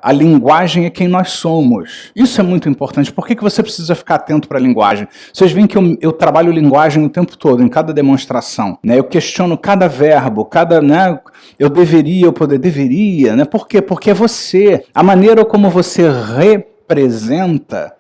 A linguagem é quem nós somos. Isso é muito importante. Por que você precisa ficar atento para a linguagem? Vocês veem que eu trabalho linguagem o tempo todo, em cada demonstração. Né? Eu questiono cada verbo, né? Eu deveria, eu poder, deveria. Né? Por quê? Porque é você. A maneira como você representa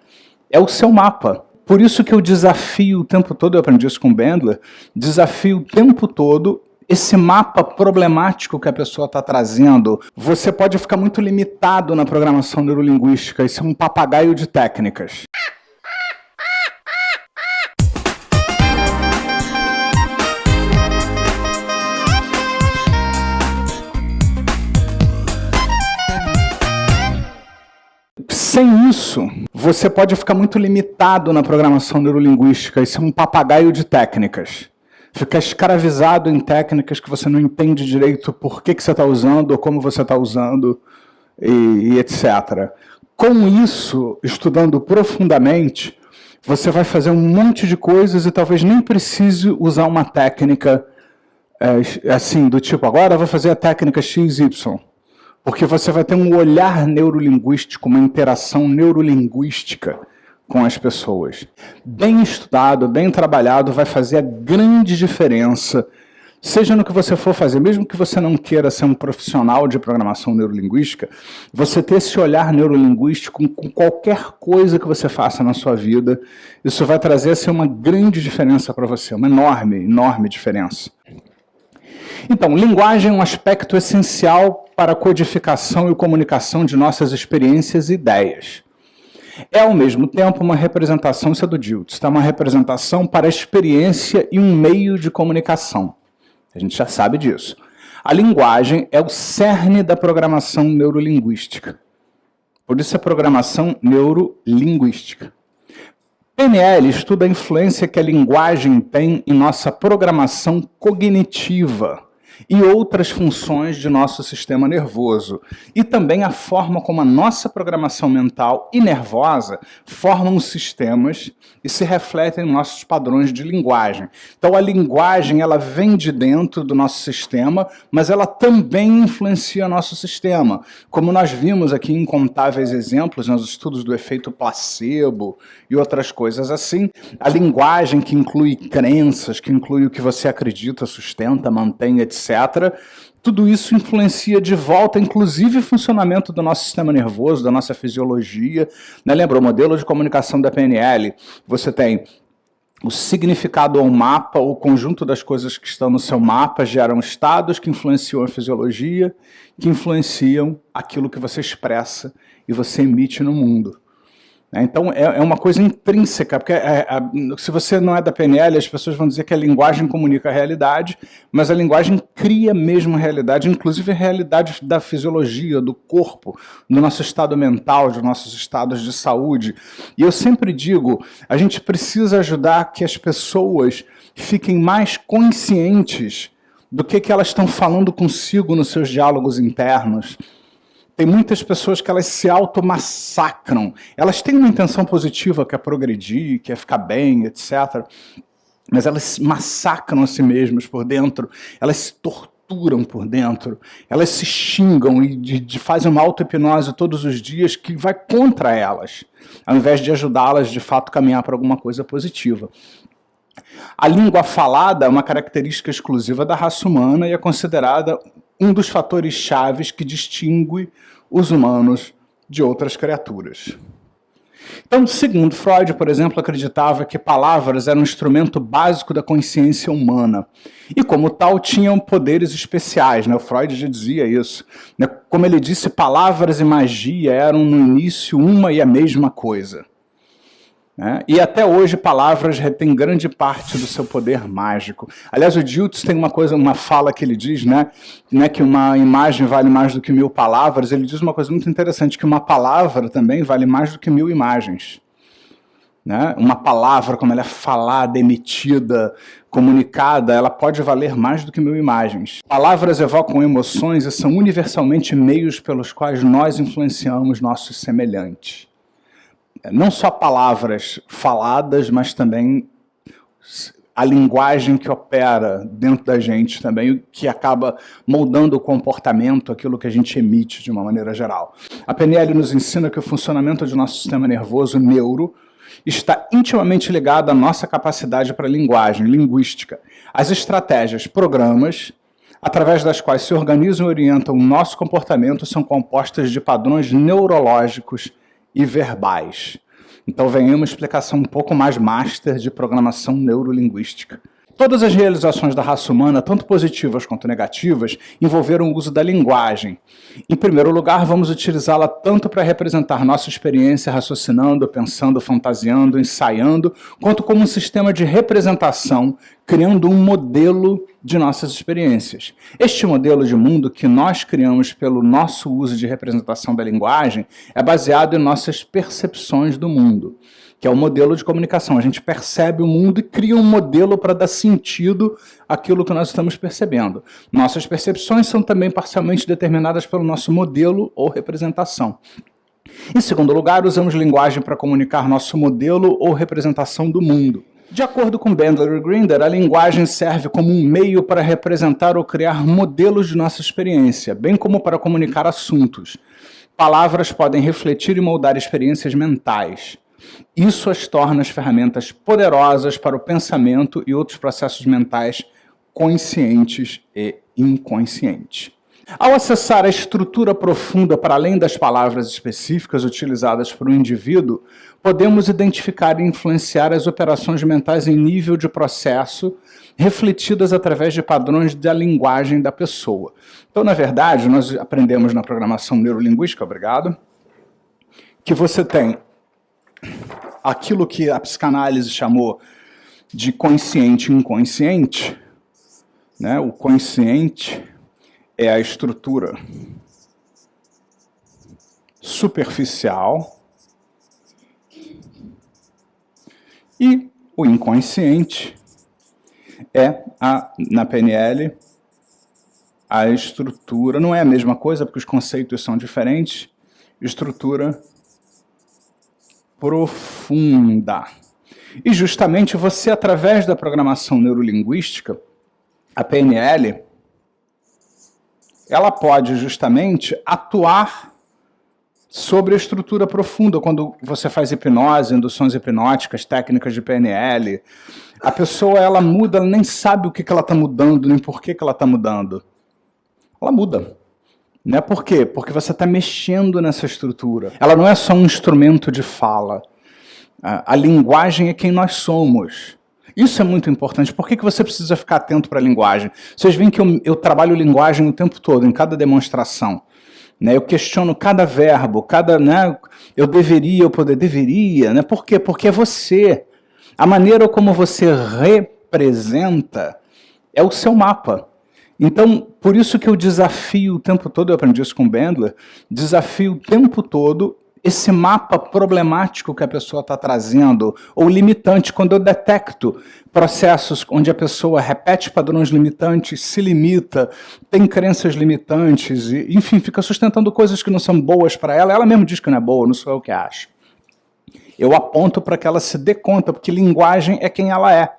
é o seu mapa. Por isso que eu desafio o tempo todo, eu aprendi isso com o Bandler, desafio o tempo todo esse mapa problemático que a pessoa está trazendo. Você pode ficar muito limitado na programação neurolinguística, isso é um papagaio de técnicas. Sem isso, você pode ficar muito limitado na programação neurolinguística, isso é um papagaio de técnicas. Ficar escravizado em técnicas que você não entende direito por que você está usando ou como você está usando e etc. Com isso, estudando profundamente, você vai fazer um monte de coisas e talvez nem precise usar uma técnica assim, do tipo, agora eu vou fazer a técnica XY. Porque você vai ter um olhar neurolinguístico, uma interação neurolinguística com as pessoas. Bem estudado, bem trabalhado, vai fazer a grande diferença, seja no que você for fazer, mesmo que você não queira ser um profissional de programação neurolinguística, você ter esse olhar neurolinguístico com qualquer coisa que você faça na sua vida, isso vai trazer assim, uma grande diferença para você, uma enorme, enorme diferença. Então, linguagem é um aspecto essencial para a codificação e comunicação de nossas experiências e ideias. É, ao mesmo tempo, uma representação, isso é do Dilts, tá? Uma representação para a experiência e um meio de comunicação. A gente já sabe disso. A linguagem é o cerne da programação neurolinguística. Por isso é programação neurolinguística. PNL estuda a influência que a linguagem tem em nossa programação cognitiva e outras funções de nosso sistema nervoso, e também a forma como a nossa programação mental e nervosa formam os sistemas e se refletem em nossos padrões de linguagem. Então a linguagem ela vem de dentro do nosso sistema, mas ela também influencia nosso sistema, como nós vimos aqui em incontáveis exemplos nos estudos do efeito placebo e outras coisas assim. A linguagem que inclui crenças, que inclui o que você acredita, sustenta, mantém, etc., tudo isso influencia de volta, inclusive o funcionamento do nosso sistema nervoso, da nossa fisiologia. Né? Lembra o modelo de comunicação da PNL? Você tem o significado ou mapa, o conjunto das coisas que estão no seu mapa geram estados que influenciam a fisiologia, que influenciam aquilo que você expressa e você emite no mundo. Então é uma coisa intrínseca, porque se você não é da PNL, as pessoas vão dizer que a linguagem comunica a realidade, mas a linguagem cria mesmo a realidade, inclusive a realidade da fisiologia, do corpo, do nosso estado mental, dos nossos estados de saúde. E eu sempre digo, a gente precisa ajudar que as pessoas fiquem mais conscientes do que elas estão falando consigo nos seus diálogos internos. Tem muitas pessoas que elas se automassacram. Elas têm uma intenção positiva, que é progredir, que é ficar bem, etc. Mas elas massacram a si mesmas por dentro. Elas se torturam por dentro. Elas se xingam e fazem uma auto-hipnose todos os dias que vai contra elas, ao invés de ajudá-las, de fato, a caminhar para alguma coisa positiva. A língua falada é uma característica exclusiva da raça humana e é considerada um dos fatores chaves que distingue os humanos de outras criaturas. Então, segundo Freud, por exemplo, acreditava que palavras eram um instrumento básico da consciência humana e, como tal, tinham poderes especiais. Né? O Freud já dizia isso. Né? Como ele disse, palavras e magia eram, no início, uma e a mesma coisa. Né? E até hoje palavras retêm grande parte do seu poder mágico. Aliás, o Dilts tem uma fala que ele diz, né, que uma imagem vale mais do que 1000 palavras. Ele diz uma coisa muito interessante, que uma palavra também vale mais do que 1000 imagens. Né? Uma palavra, como ela é falada, emitida, comunicada, ela pode valer mais do que 1000 imagens. Palavras evocam emoções e são universalmente meios pelos quais nós influenciamos nossos semelhantes. Não só palavras faladas, mas também a linguagem que opera dentro da gente também, que acaba moldando o comportamento, aquilo que a gente emite de uma maneira geral. A PNL nos ensina que o funcionamento do nosso sistema nervoso, neuro, está intimamente ligado à nossa capacidade para linguagem, linguística. As estratégias, programas, através das quais se organizam e orientam o nosso comportamento, são compostas de padrões neurológicos e verbais. Então vem aí uma explicação um pouco mais master de programação neurolinguística. Todas as realizações da raça humana, tanto positivas quanto negativas, envolveram o uso da linguagem. Em primeiro lugar, vamos utilizá-la tanto para representar nossa experiência raciocinando, pensando, fantasiando, ensaiando, quanto como um sistema de representação, criando um modelo de nossas experiências. Este modelo de mundo que nós criamos pelo nosso uso de representação da linguagem é baseado em nossas percepções do mundo, que é o modelo de comunicação. A gente percebe o mundo e cria um modelo para dar sentido àquilo que nós estamos percebendo. Nossas percepções são também parcialmente determinadas pelo nosso modelo ou representação. Em segundo lugar, usamos linguagem para comunicar nosso modelo ou representação do mundo. De acordo com Bandler e Grinder, a linguagem serve como um meio para representar ou criar modelos de nossa experiência, bem como para comunicar assuntos. Palavras podem refletir e moldar experiências mentais. Isso as torna as ferramentas poderosas para o pensamento e outros processos mentais conscientes e inconscientes. Ao acessar a estrutura profunda para além das palavras específicas utilizadas por um indivíduo, podemos identificar e influenciar as operações mentais em nível de processo, refletidas através de padrões da linguagem da pessoa. Então, na verdade, nós aprendemos na programação neurolinguística, obrigado, que você tem aquilo que a psicanálise chamou de consciente e inconsciente, né? O consciente é a estrutura superficial e o inconsciente é, na PNL, a estrutura, não é a mesma coisa porque os conceitos são diferentes, estrutura profunda. E justamente você, através da programação neurolinguística, a PNL, ela pode justamente atuar sobre a estrutura profunda. Quando você faz hipnose, induções hipnóticas, técnicas de PNL, a pessoa ela muda, ela nem sabe o que ela está mudando, nem por que ela está mudando. Ela muda. Né? Por quê? Porque você está mexendo nessa estrutura. Ela não é só um instrumento de fala. A linguagem é quem nós somos. Isso é muito importante. Por que você precisa ficar atento para a linguagem? Vocês veem que eu trabalho linguagem o tempo todo, em cada demonstração. Né? Eu questiono cada verbo, né? Eu deveria, eu deveria. Né? Por quê? Porque é você. A maneira como você representa é o seu mapa. Então, por isso que eu desafio o tempo todo, eu aprendi isso com o Bandler, desafio o tempo todo esse mapa problemático que a pessoa está trazendo, ou limitante, quando eu detecto processos onde a pessoa repete padrões limitantes, se limita, tem crenças limitantes, e, enfim, fica sustentando coisas que não são boas para ela, ela mesma diz que não é boa, não sou eu que acho. Eu aponto para que ela se dê conta, porque linguagem é quem ela é.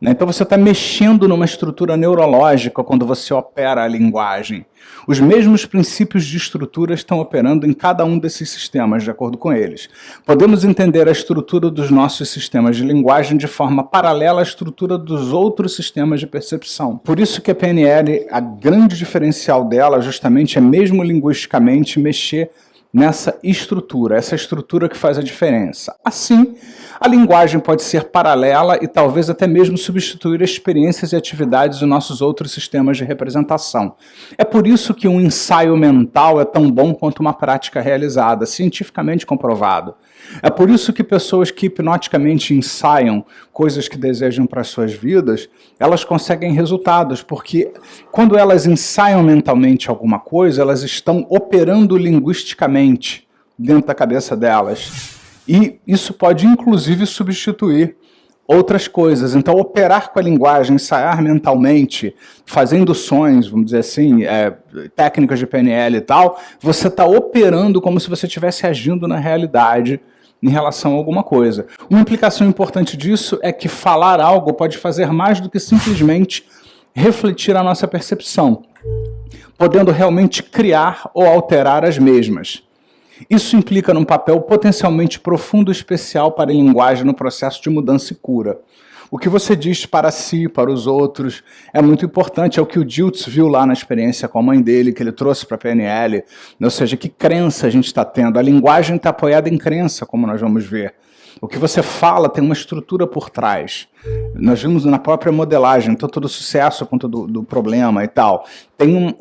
Então você está mexendo numa estrutura neurológica quando você opera a linguagem. Os mesmos princípios de estrutura estão operando em cada um desses sistemas, de acordo com eles. Podemos entender a estrutura dos nossos sistemas de linguagem de forma paralela à estrutura dos outros sistemas de percepção. Por isso que a PNL, a grande diferencial dela justamente é mesmo linguisticamente mexer nessa estrutura, essa estrutura que faz a diferença. Assim, a linguagem pode ser paralela e talvez até mesmo substituir experiências e atividades dos nossos outros sistemas de representação. É por isso que um ensaio mental é tão bom quanto uma prática realizada, cientificamente comprovado. É por isso que pessoas que hipnoticamente ensaiam coisas que desejam para as suas vidas, elas conseguem resultados, porque quando elas ensaiam mentalmente alguma coisa, elas estão operando linguisticamente dentro da cabeça delas. E isso pode, inclusive, substituir outras coisas. Então, operar com a linguagem, ensaiar mentalmente, fazer induções, vamos dizer assim, técnicas de PNL e tal, você está operando como se você estivesse agindo na realidade em relação a alguma coisa. Uma implicação importante disso é que falar algo pode fazer mais do que simplesmente refletir a nossa percepção, podendo realmente criar ou alterar as mesmas. Isso implica num papel potencialmente profundo e especial para a linguagem no processo de mudança e cura. O que você diz para si, para os outros, é muito importante. É o que o Diltz viu lá na experiência com a mãe dele, que ele trouxe para a PNL. Ou seja, que crença a gente está tendo. A linguagem está apoiada em crença, como nós vamos ver. O que você fala tem uma estrutura por trás. Nós vimos na própria modelagem, tanto do sucesso quanto do problema e tal. Tem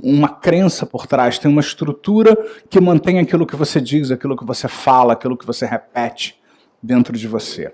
uma crença por trás, tem uma estrutura que mantém aquilo que você diz, aquilo que você fala, aquilo que você repete dentro de você.